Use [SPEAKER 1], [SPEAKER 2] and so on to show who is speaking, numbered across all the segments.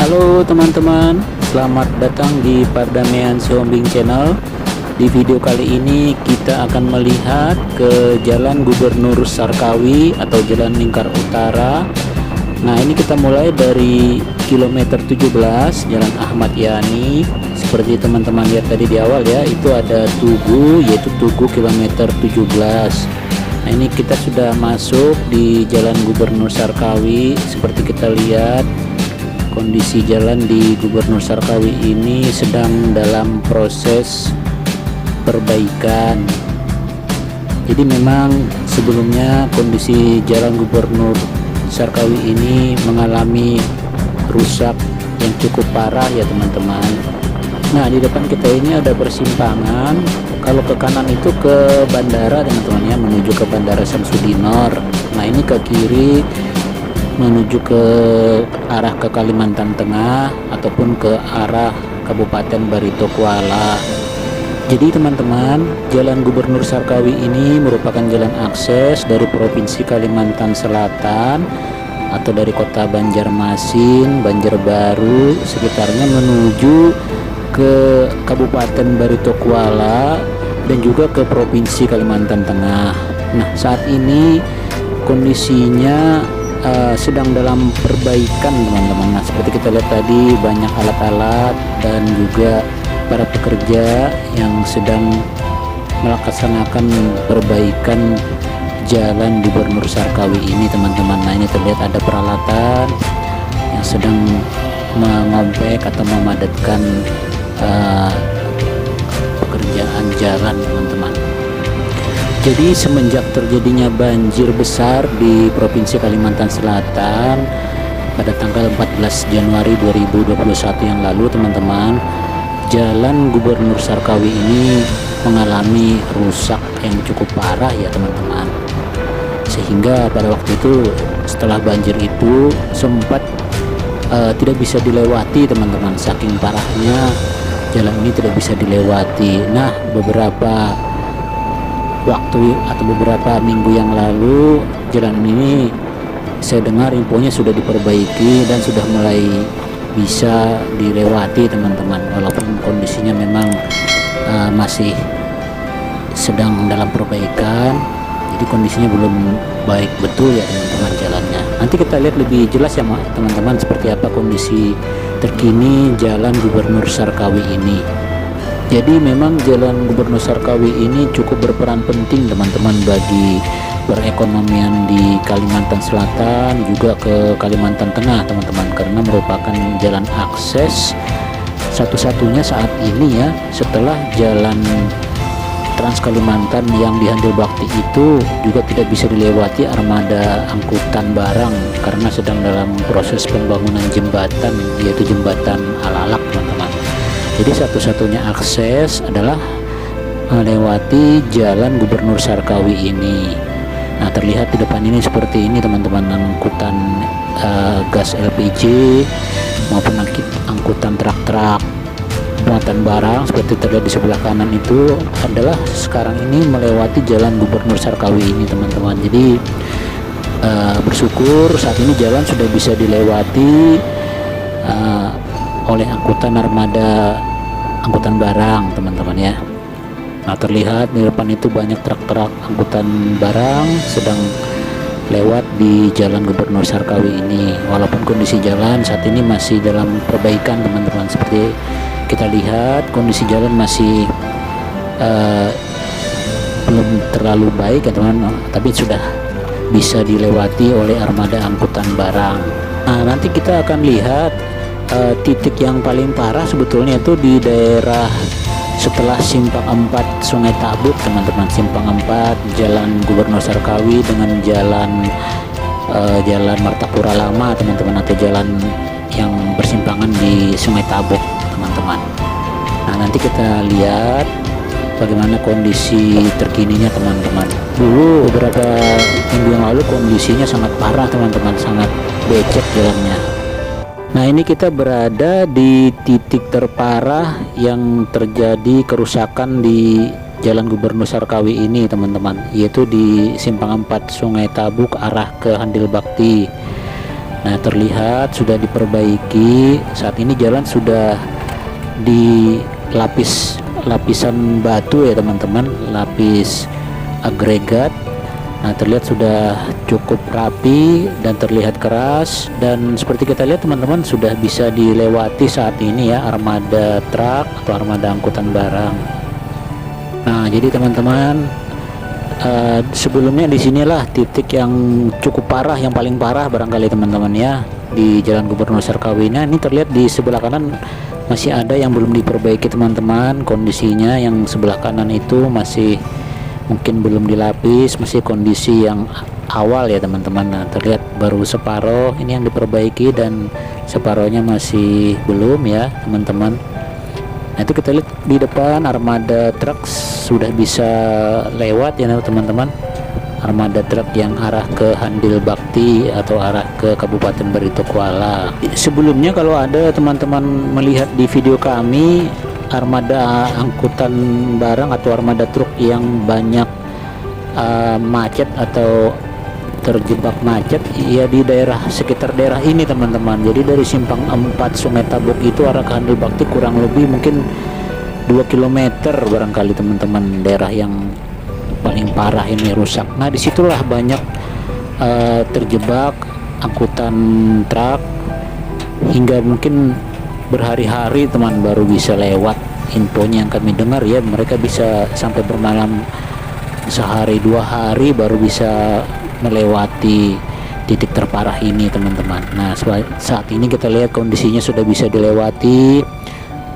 [SPEAKER 1] Halo teman-teman, selamat datang di Pardamaian Siombing Channel. Di video kali ini kita akan melihat ke Jalan Gubernur Sarkawi atau Jalan Lingkar Utara. Nah, ini kita mulai dari kilometer 17 Jalan Ahmad Yani. Seperti teman-teman lihat tadi di awal ya, itu ada Tugu, yaitu Tugu kilometer 17. Nah, ini kita sudah masuk di Jalan Gubernur Sarkawi. Seperti kita lihat, kondisi jalan di Gubernur Sarkawi ini sedang dalam proses perbaikan. Jadi memang sebelumnya kondisi Jalan Gubernur Sarkawi ini mengalami rusak yang cukup parah ya teman-teman. Nah, di depan kita ini ada persimpangan. Kalau ke kanan itu ke bandara teman-teman ya, menuju ke Bandara Samsudinor. Nah, ini ke kiri menuju ke arah ke Kalimantan Tengah ataupun ke arah Kabupaten Barito Kuala. Jadi teman-teman, Jalan Gubernur Sarkawi ini merupakan jalan akses dari Provinsi Kalimantan Selatan atau dari kota Banjarmasin, Banjarbaru sekitarnya menuju ke Kabupaten Barito Kuala dan juga ke Provinsi Kalimantan Tengah. Nah, saat ini kondisinya sedang dalam perbaikan teman-teman. Nah, seperti kita lihat tadi, banyak alat-alat dan juga para pekerja yang sedang melaksanakan perbaikan Jalan Gubernur Sarkawi ini teman-teman. Nah, ini terlihat ada peralatan yang sedang mengompek atau memadatkan pekerjaan jalan teman-teman. Jadi semenjak terjadinya banjir besar di Provinsi Kalimantan Selatan pada tanggal 14 Januari 2021 yang lalu teman-teman, Jalan Gubernur Sarkawi ini mengalami rusak yang cukup parah ya teman-teman. Sehingga pada waktu itu setelah banjir itu sempat tidak bisa dilewati teman-teman, saking parahnya jalan ini tidak bisa dilewati. Nah, beberapa waktu atau beberapa minggu yang lalu jalan ini saya dengar infonya sudah diperbaiki dan sudah mulai bisa dilewati teman-teman, walaupun kondisinya memang masih sedang dalam perbaikan. Jadi kondisinya belum baik betul ya teman-teman jalannya. Nanti kita lihat lebih jelas ya teman-teman seperti apa kondisi terkini Jalan Gubernur Sarkawi ini. Jadi memang Jalan Gubernur Sarkawi ini cukup berperan penting teman-teman bagi perekonomian di Kalimantan Selatan juga ke Kalimantan Tengah teman-teman, karena merupakan jalan akses satu-satunya saat ini ya, setelah jalan Trans Kalimantan yang di Handil Bakti itu juga tidak bisa dilewati armada angkutan barang karena sedang dalam proses pembangunan jembatan, yaitu jembatan Alalak teman-teman. Jadi satu-satunya akses adalah melewati Jalan Gubernur Sarkawi ini. Nah, terlihat di depan ini seperti ini teman-teman, angkutan gas LPG maupun angkutan truk-truk muatan barang seperti terlihat di sebelah kanan itu adalah sekarang ini melewati Jalan Gubernur Sarkawi ini teman-teman. Jadi bersyukur saat ini jalan sudah bisa dilewati oleh angkutan armada angkutan barang teman-teman ya. Nah, terlihat di depan itu banyak truk-truk angkutan barang sedang lewat di Jalan Gubernur Sarkawi ini, walaupun kondisi jalan saat ini masih dalam perbaikan teman-teman. Seperti kita lihat kondisi jalan masih belum terlalu baik ya teman-teman, tapi sudah bisa dilewati oleh armada angkutan barang. Nah, nanti kita akan lihat titik yang paling parah sebetulnya itu di daerah setelah Simpang 4 Sungai Tabuk teman-teman. Simpang 4 Jalan Gubernur Sarkawi dengan jalan Martapura Lama teman-teman, atau jalan yang bersimpangan di Sungai Tabuk teman-teman. Nah, nanti kita lihat bagaimana kondisi terkininya teman-teman. Dulu beberapa minggu yang lalu kondisinya sangat parah teman-teman, sangat becek jalannya. Nah, ini kita berada di titik terparah yang terjadi kerusakan di Jalan Gubernur Sarkawi ini teman-teman, yaitu di Simpang 4 Sungai Tabuk arah ke Handil Bakti. Nah, terlihat sudah diperbaiki. Saat ini jalan sudah dilapis lapisan batu ya teman-teman, lapis agregat. Nah, terlihat sudah cukup rapi dan terlihat keras, dan seperti kita lihat teman-teman sudah bisa dilewati saat ini ya armada truk atau armada angkutan barang. Nah, jadi teman-teman, sebelumnya disinilah titik yang cukup parah, yang paling parah barangkali teman-teman ya, di Jalan Gubernur Sarkawi. Nah, ini terlihat di sebelah kanan masih ada yang belum diperbaiki teman-teman. Kondisinya yang sebelah kanan itu masih mungkin belum dilapis, masih kondisi yang awal ya teman-teman. Nah, terlihat baru separuh ini yang diperbaiki dan separuhnya masih belum ya teman-teman. Nah, itu kita lihat di depan armada truk sudah bisa lewat ya teman-teman. Armada truk yang arah ke Handil Bakti atau arah ke Kabupaten Barito Kuala. Sebelumnya kalau ada teman-teman melihat di video kami, armada angkutan barang atau armada truk yang banyak macet atau terjebak macet ya di daerah sekitar daerah ini teman-teman. Jadi dari simpang 4 Sungai Tabuk itu arah ke Handil Bakti kurang lebih mungkin 2 km barangkali teman-teman, daerah yang paling parah ini rusak. Nah, disitulah banyak terjebak angkutan truk hingga mungkin berhari-hari teman baru bisa lewat. Infonya yang kami dengar ya, mereka bisa sampai bermalam sehari 2 hari baru bisa melewati titik terparah ini teman-teman. Nah, saat ini kita lihat kondisinya sudah bisa dilewati.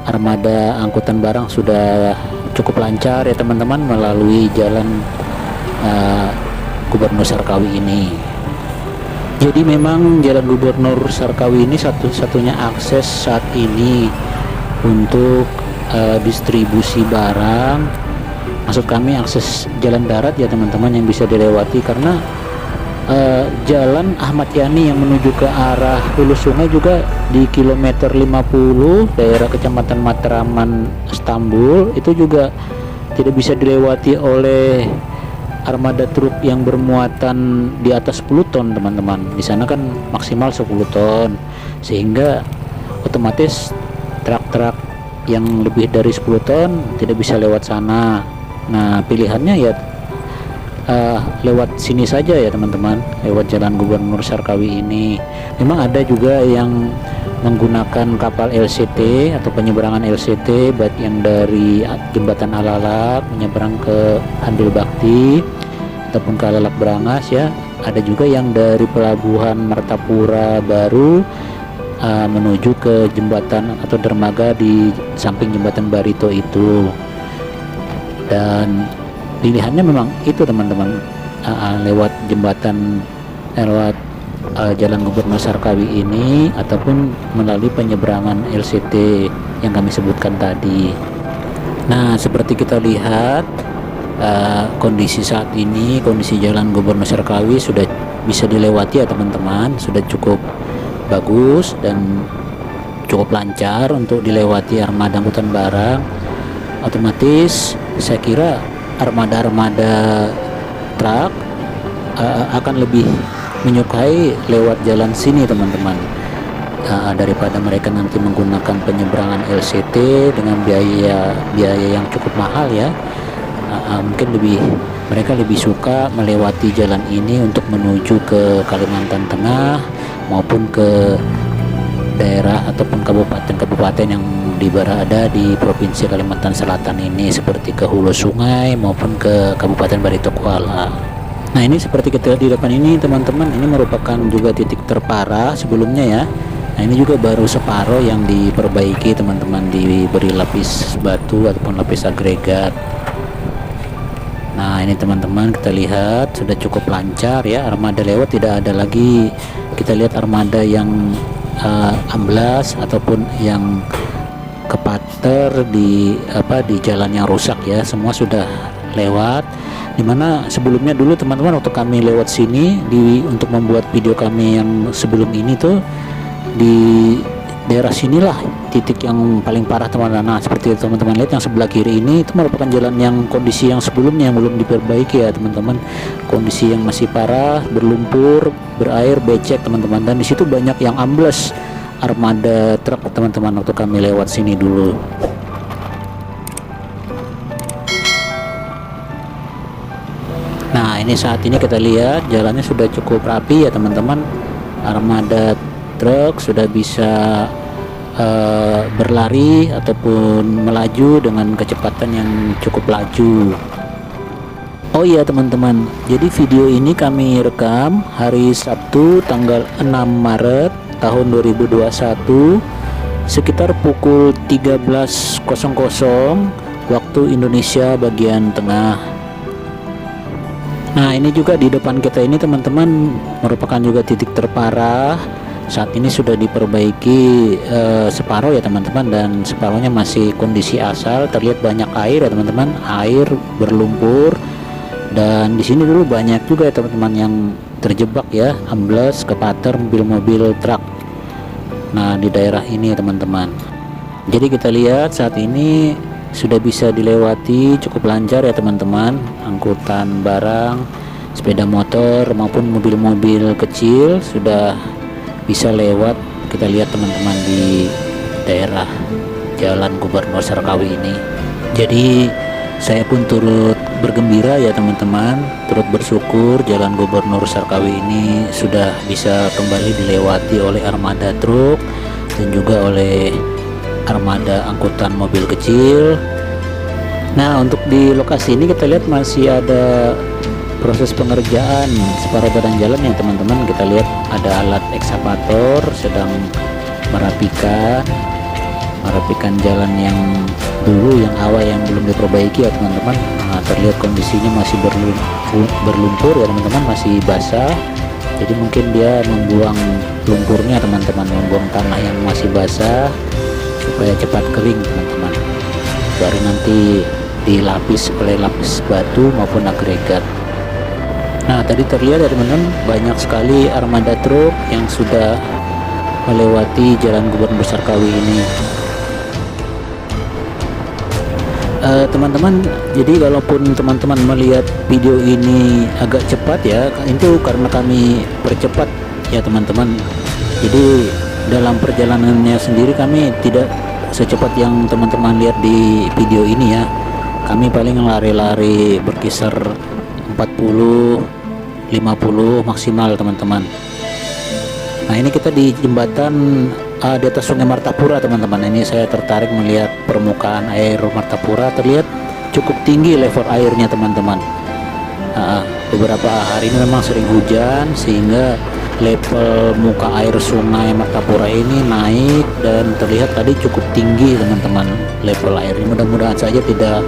[SPEAKER 1] Armada angkutan barang sudah cukup lancar ya teman-teman melalui jalan Gubernur Sarkawi ini. Jadi memang Jalan Gubernur Sarkawi ini satu-satunya akses saat ini untuk distribusi barang. Maksud kami akses jalan darat ya teman-teman yang bisa dilewati, karena Jalan Ahmad Yani yang menuju ke arah hulu sungai juga di kilometer 50 daerah Kecamatan Matraman Istanbul itu juga tidak bisa dilewati oleh armada truk yang bermuatan di atas 10 ton teman-teman. Di sana kan maksimal 10 ton, sehingga otomatis truk-truk yang lebih dari 10 ton tidak bisa lewat sana. Nah, pilihannya ya lewat sini saja ya teman-teman, lewat Jalan Gubernur Sarkawi ini. Memang ada juga yang menggunakan kapal LCT atau penyeberangan LCT, baik yang dari Jembatan Alalak menyeberang ke Handil Bakti ataupun ke Alalak Brangas ya. Ada juga yang dari Pelabuhan Martapura Baru menuju ke jembatan atau dermaga di samping Jembatan Barito itu. Dan pilihannya memang itu teman-teman, lewat jembatan lewat Jalan Gubernur Sarkawi ini ataupun melalui penyeberangan LCT yang kami sebutkan tadi. Nah, seperti kita lihat kondisi saat ini, kondisi Jalan Gubernur Sarkawi sudah bisa dilewati ya teman-teman, sudah cukup bagus dan cukup lancar untuk dilewati armada angkutan barang. Otomatis saya kira armada-armada truk akan lebih menyukai lewat jalan sini teman-teman, daripada mereka nanti menggunakan penyeberangan LCT dengan biaya yang cukup mahal ya. Mungkin mereka lebih suka melewati jalan ini untuk menuju ke Kalimantan Tengah maupun ke daerah ataupun kabupaten-kabupaten yang berada di Provinsi Kalimantan Selatan ini, seperti ke hulu sungai maupun ke Kabupaten Barito Kuala. Nah, ini seperti kita lihat di depan ini teman-teman, ini merupakan juga titik terparah sebelumnya ya. Nah, ini juga baru separuh yang diperbaiki teman-teman, diberi lapis batu ataupun lapis agregat. Nah, ini teman-teman kita lihat sudah cukup lancar ya, armada lewat, tidak ada lagi kita lihat armada yang amblas ataupun yang kepater di jalan yang rusak ya. Semua sudah lewat, dimana sebelumnya dulu teman-teman waktu kami lewat sini untuk membuat video kami yang sebelum ini tuh di daerah sinilah titik yang paling parah teman-teman. Nah, seperti teman-teman lihat yang sebelah kiri ini itu merupakan jalan yang kondisi yang sebelumnya yang belum diperbaiki ya teman-teman. Kondisi yang masih parah, berlumpur, berair, becek teman-teman, dan di situ banyak yang ambles armada truk teman-teman waktu kami lewat sini dulu. Nah, ini saat ini kita lihat jalannya sudah cukup rapi ya teman-teman. Armada truk sudah bisa berlari ataupun melaju dengan kecepatan yang cukup laju. Oh iya teman-teman, jadi video ini kami rekam hari Sabtu tanggal 6 Maret tahun 2021 sekitar pukul 13.00 waktu Indonesia bagian tengah. Nah, ini juga di depan kita ini teman-teman merupakan juga titik terparah. Saat ini sudah diperbaiki separuh ya teman-teman, dan separuhnya masih kondisi asal. Terlihat banyak air ya teman-teman, air berlumpur, dan di sini dulu banyak juga ya teman-teman yang terjebak ya, ambles ke pater mobil-mobil truk. Nah, di daerah ini teman-teman. Jadi kita lihat saat ini sudah bisa dilewati cukup lancar ya teman-teman. Angkutan barang, sepeda motor maupun mobil-mobil kecil sudah bisa lewat. Kita lihat teman-teman di daerah Jalan Gubernur Sarkawi ini. Jadi saya pun turut bergembira ya teman-teman, turut bersyukur Jalan Gubernur Sarkawi ini sudah bisa kembali dilewati oleh armada truk dan juga oleh armada angkutan mobil kecil. Nah, untuk di lokasi ini kita lihat masih ada proses pengerjaan separuh badan jalan ya teman-teman. Kita lihat ada alat ekskavator sedang merapikan jalan yang dulu, yang awal yang belum diperbaiki ya teman-teman. Nah, terlihat kondisinya masih berlumpur ya teman-teman, masih basah. Jadi mungkin dia membuang lumpurnya teman-teman, membuang tanah yang masih basah supaya cepat kering teman-teman, baru nanti dilapis oleh lapis batu maupun agregat. Nah, tadi terlihat ya teman-teman, banyak sekali armada truk yang sudah melewati Jalan Gubernur Sarkawi ini. Teman-teman, jadi kalaupun teman-teman melihat video ini agak cepat ya, itu karena kami percepat ya teman-teman. Jadi dalam perjalanannya sendiri kami tidak secepat yang teman-teman lihat di video ini ya. Kami paling lari-lari berkisar 40, 50 maksimal teman-teman. Nah, ini kita di jembatan di atas Sungai Martapura teman-teman. Ini saya tertarik melihat permukaan air Martapura, terlihat cukup tinggi level airnya teman-teman. Beberapa hari ini memang sering hujan sehingga level muka air Sungai Martapura ini naik dan terlihat tadi cukup tinggi teman-teman level air ini. Mudah-mudahan saja tidak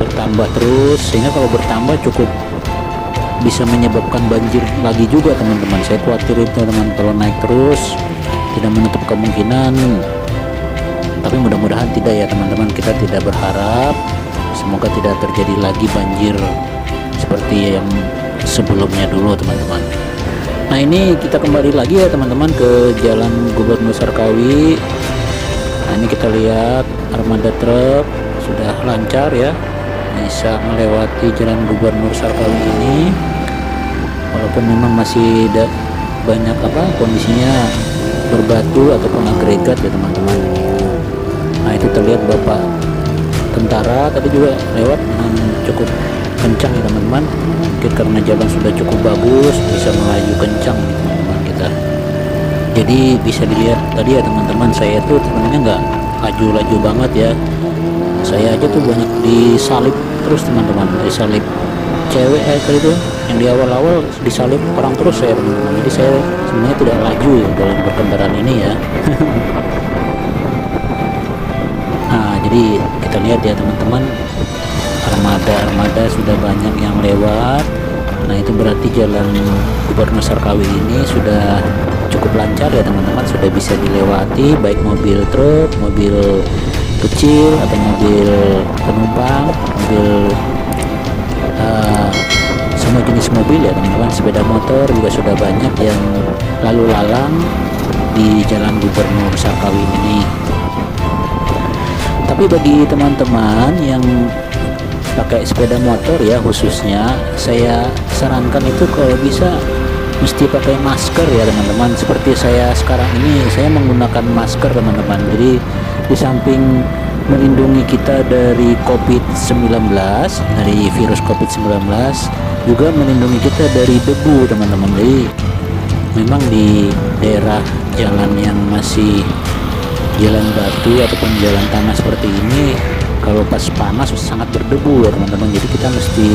[SPEAKER 1] bertambah terus, sehingga kalau bertambah cukup bisa menyebabkan banjir lagi juga teman-teman. Saya khawatir itu teman, kalau naik terus tidak menutup kemungkinan, tapi mudah-mudahan tidak ya teman-teman. Kita tidak berharap, semoga tidak terjadi lagi banjir seperti yang sebelumnya dulu teman-teman. Nah, ini kita kembali lagi ya teman-teman ke Jalan Gubernur Sarkawi. Nah, ini kita lihat armada truk sudah lancar ya, bisa melewati Jalan Gubernur Sarkawi ini, walaupun memang masih banyak kondisinya berbatu ataupun agregat ya teman-teman. Nah, itu terlihat bapak tentara tadi juga lewat dengan cukup kencang ya teman-teman. Mungkin karena jalan sudah cukup bagus, bisa melaju kencang gitu teman-teman kita. Jadi bisa dilihat tadi ya teman-teman, saya tuh sebenarnya nggak laju-laju banget ya. Saya aja tuh banyak disalip terus teman-teman, disalip cewek kali itu yang di awal-awal disalip orang terus saya teman-teman. Jadi saya sebenarnya tidak laju ya dalam berkendaraan ini ya. Nah, jadi kita lihat ya teman-teman, armada sudah banyak yang lewat. Nah, itu berarti Jalan Gubernur Sarkawi ini sudah cukup lancar ya teman-teman, sudah bisa dilewati baik mobil truk, mobil kecil atau mobil penumpang, mobil semua jenis mobil ya teman-teman. Sepeda motor juga sudah banyak yang lalu lalang di Jalan Gubernur Sarkawin ini. Tapi bagi teman-teman yang pakai sepeda motor ya, khususnya saya sarankan itu kalau bisa mesti pakai masker ya teman-teman. Seperti saya sekarang ini, saya menggunakan masker teman-teman. Jadi di samping melindungi kita dari COVID-19, dari virus COVID-19, juga melindungi kita dari debu teman-teman. Jadi memang di daerah jalan yang masih jalan batu ataupun jalan tanah seperti ini, kalau pas panas sangat berdebu ya teman-teman. Jadi kita mesti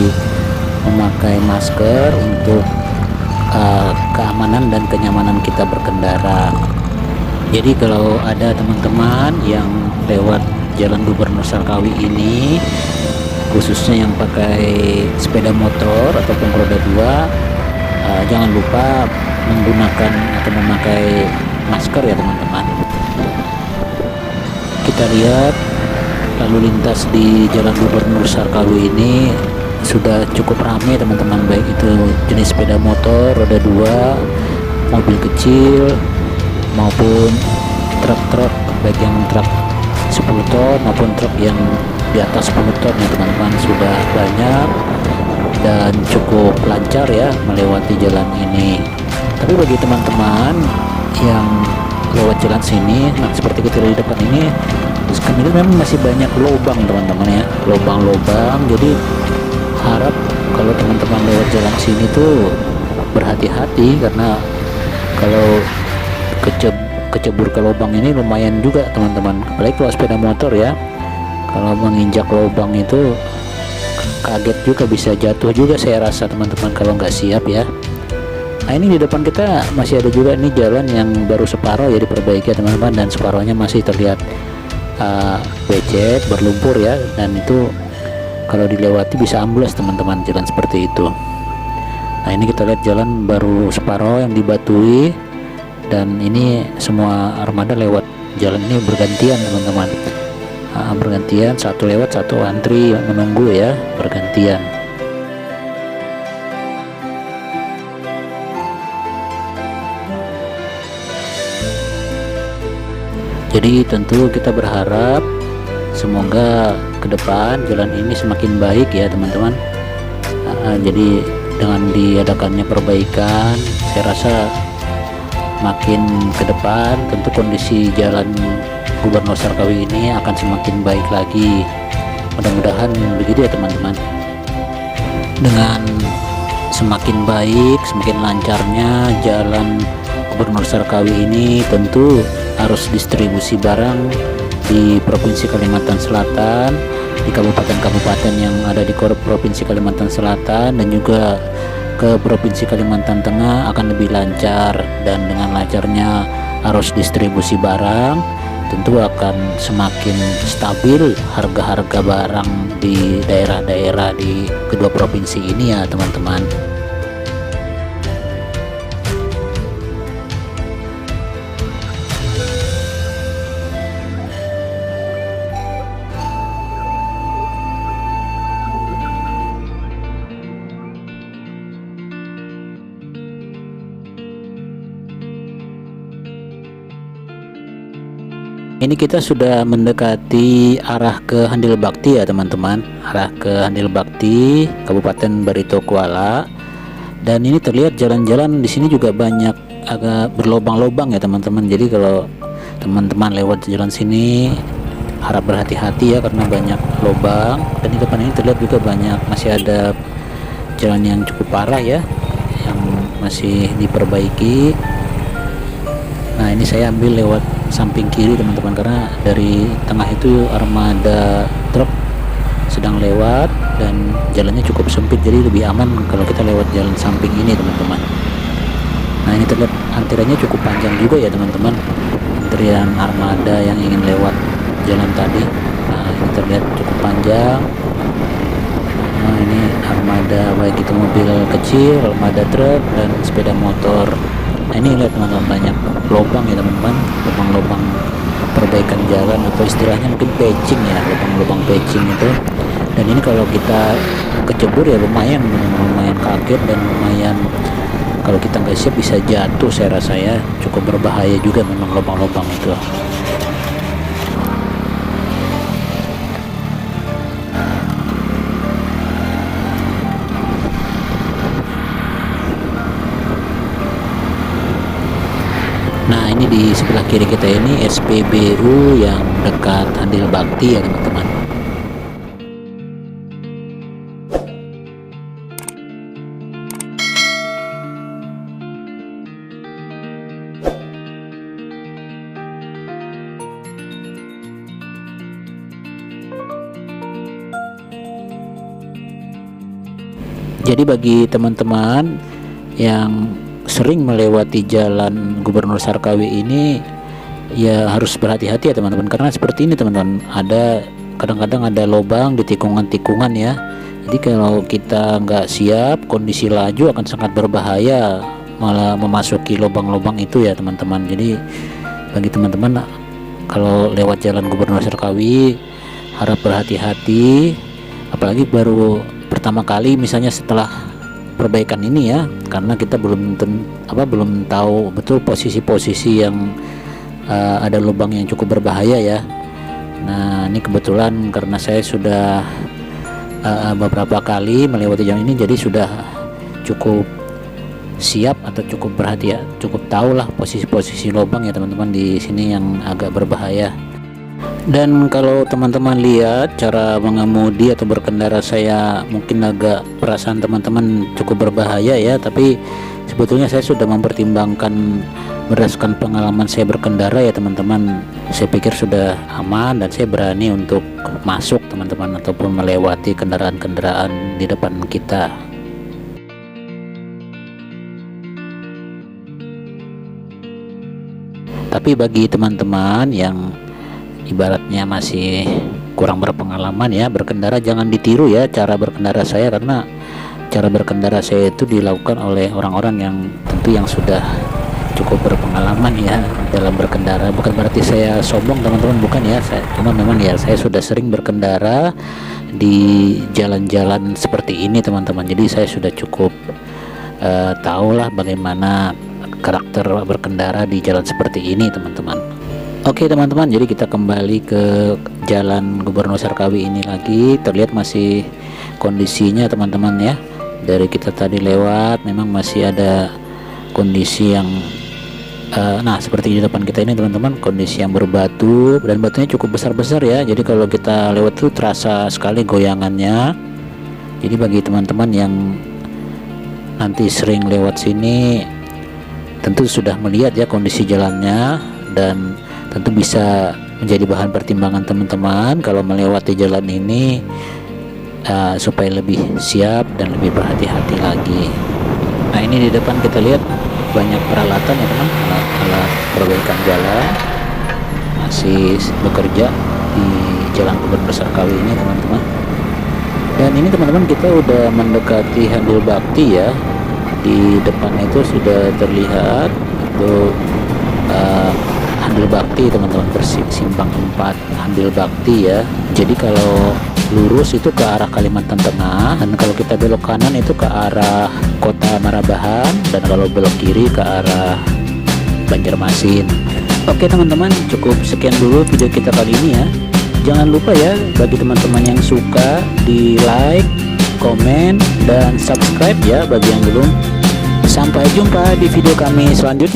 [SPEAKER 1] memakai masker untuk keamanan dan kenyamanan kita berkendara. Jadi kalau ada teman-teman yang lewat Jalan Gubernur Sarkawi ini, khususnya yang pakai sepeda motor ataupun roda 2, jangan lupa menggunakan atau memakai masker ya teman-teman. Kita lihat lalu lintas di Jalan Gubernur Sarkawi ini sudah cukup ramai teman-teman, baik itu jenis sepeda motor roda 2, mobil kecil maupun truk-truk, baik yang truk 10 ton maupun truk yang di atas 10 ton ya teman-teman. Sudah banyak dan cukup lancar ya melewati jalan ini. Tapi bagi teman-teman yang lewat jalan sini, nah seperti kita di depan ini, sekarang memang masih banyak lubang teman-teman ya, lubang-lubang. Jadi harap kalau teman-teman lewat jalan sini tuh berhati-hati, karena kalau kecebur ke lubang ini lumayan juga teman-teman. Apalagi kalau sepeda motor ya, kalau menginjak lubang itu kaget juga, bisa jatuh juga saya rasa teman-teman kalau nggak siap ya. Nah ini di depan kita masih ada juga ini jalan yang baru separuh ya diperbaiki ya teman-teman, dan separuhnya masih terlihat becek, berlumpur ya, dan itu kalau dilewati bisa amblas teman-teman jalan seperti itu. Nah ini kita lihat jalan baru separuh yang dibatui, dan ini semua armada lewat jalan ini bergantian teman-teman. Bergantian, satu lewat satu antri menunggu ya, bergantian. Jadi tentu kita berharap semoga ke depan jalan ini semakin baik ya teman-teman. Jadi dengan diadakannya perbaikan, saya rasa makin ke depan tentu kondisi jalan Gubernur Sarkawi ini akan semakin baik lagi. Mudah-mudahan begitu ya teman-teman. Dengan semakin baik, semakin lancarnya jalan Gubernur Sarkawi ini, tentu arus distribusi barang di Provinsi Kalimantan Selatan, di kabupaten-kabupaten yang ada di Provinsi Kalimantan Selatan dan juga ke Provinsi Kalimantan Tengah akan lebih lancar. Dan dengan lancarnya arus distribusi barang, tentu akan semakin stabil harga-harga barang di daerah-daerah di kedua provinsi ini ya teman-teman. Ini kita sudah mendekati arah ke Handil Bakti ya teman-teman, arah ke Handil Bakti, Kabupaten Barito Kuala. Dan ini terlihat jalan-jalan di sini juga banyak agak berlobang-lobang ya teman-teman. Jadi kalau teman-teman lewat jalan sini harap berhati-hati ya, karena banyak lobang. Dan di depan ini terlihat juga banyak, masih ada jalan yang cukup parah ya, yang masih diperbaiki. Nah ini saya ambil lewat samping kiri teman-teman, karena dari tengah itu armada truk sedang lewat dan jalannya cukup sempit, jadi lebih aman kalau kita lewat jalan samping ini teman-teman. Nah ini terlihat antriannya cukup panjang juga ya teman-teman, antrian armada yang ingin lewat jalan tadi. Nah ini terlihat cukup panjang. Nah ini armada baik itu mobil kecil, armada truk dan sepeda motor. Nah ini lihat teman-teman, banyak lubang ya teman-teman, lubang-lubang perbaikan jalan atau istilahnya mungkin patching ya, lubang-lubang patching itu. Dan ini kalau kita kecebur ya lumayan kaget dan lumayan kalau kita nggak siap bisa jatuh, saya rasa ya cukup berbahaya juga memang lubang-lubang itu. Nah, ini di sebelah kiri kita ini SPBU yang dekat Handil Bakti ya teman-teman. Jadi bagi teman-teman yang sering melewati jalan Gubernur Sarkawi ini ya harus berhati-hati ya teman-teman, karena seperti ini teman-teman, ada kadang-kadang ada lubang di tikungan-tikungan ya. Jadi kalau kita nggak siap, kondisi laju akan sangat berbahaya, malah memasuki lubang-lubang itu ya teman-teman. Jadi bagi teman-teman kalau lewat jalan Gubernur Sarkawi harap berhati-hati, apalagi baru pertama kali misalnya setelah perbaikan ini ya, karena kita belum tahu betul posisi-posisi yang ada lubang yang cukup berbahaya ya. Nah, ini kebetulan karena saya sudah beberapa kali melewati jalan ini, jadi sudah cukup siap atau cukup perhatian, cukup tahu lah posisi-posisi lubang ya teman-teman di sini yang agak berbahaya. Dan kalau teman-teman lihat cara mengemudi atau berkendara saya, mungkin agak perasaan teman-teman cukup berbahaya ya, tapi sebetulnya saya sudah mempertimbangkan berdasarkan pengalaman saya berkendara ya teman-teman. Saya pikir sudah aman dan saya berani untuk masuk teman-teman, ataupun melewati kendaraan-kendaraan di depan kita. Tapi bagi teman-teman yang ibaratnya masih kurang berpengalaman ya berkendara, jangan ditiru ya cara berkendara saya, karena cara berkendara saya itu dilakukan oleh orang-orang yang tentu yang sudah cukup berpengalaman ya dalam berkendara. Bukan berarti saya sombong teman-teman, bukan ya, cuma memang ya saya sudah sering berkendara di jalan-jalan seperti ini teman-teman. Jadi saya sudah cukup tahulah bagaimana karakter berkendara di jalan seperti ini teman-teman. Oke teman-teman, jadi kita kembali ke jalan Gubernur Sarkawi ini lagi. Terlihat masih kondisinya teman-teman ya, dari kita tadi lewat memang masih ada kondisi yang nah seperti di depan kita ini teman-teman, kondisi yang berbatu dan batunya cukup besar-besar ya. Jadi kalau kita lewat tuh terasa sekali goyangannya. Jadi bagi teman-teman yang nanti sering lewat sini tentu sudah melihat ya kondisi jalannya, dan tentu bisa menjadi bahan pertimbangan teman-teman kalau melewati jalan ini supaya lebih siap dan lebih berhati-hati lagi. Nah, ini di depan kita lihat banyak peralatan ya teman, alat perbaikan jalan masih bekerja di jalan Gubernur Sarkawi ini teman-teman. Dan ini teman-teman kita udah mendekati Handil Bakti ya. Di depan itu sudah terlihat untuk Handil Bakti teman-teman, simpang 4 Handil Bakti ya. Jadi kalau lurus itu ke arah Kalimantan Tengah, dan kalau kita belok kanan itu ke arah Kota Marabahan, dan kalau belok kiri ke arah Banjarmasin. Oke teman-teman, cukup sekian dulu video kita kali ini ya. Jangan lupa ya bagi teman-teman yang suka di like, komen, dan subscribe ya bagi yang belum. Sampai jumpa di video kami selanjutnya.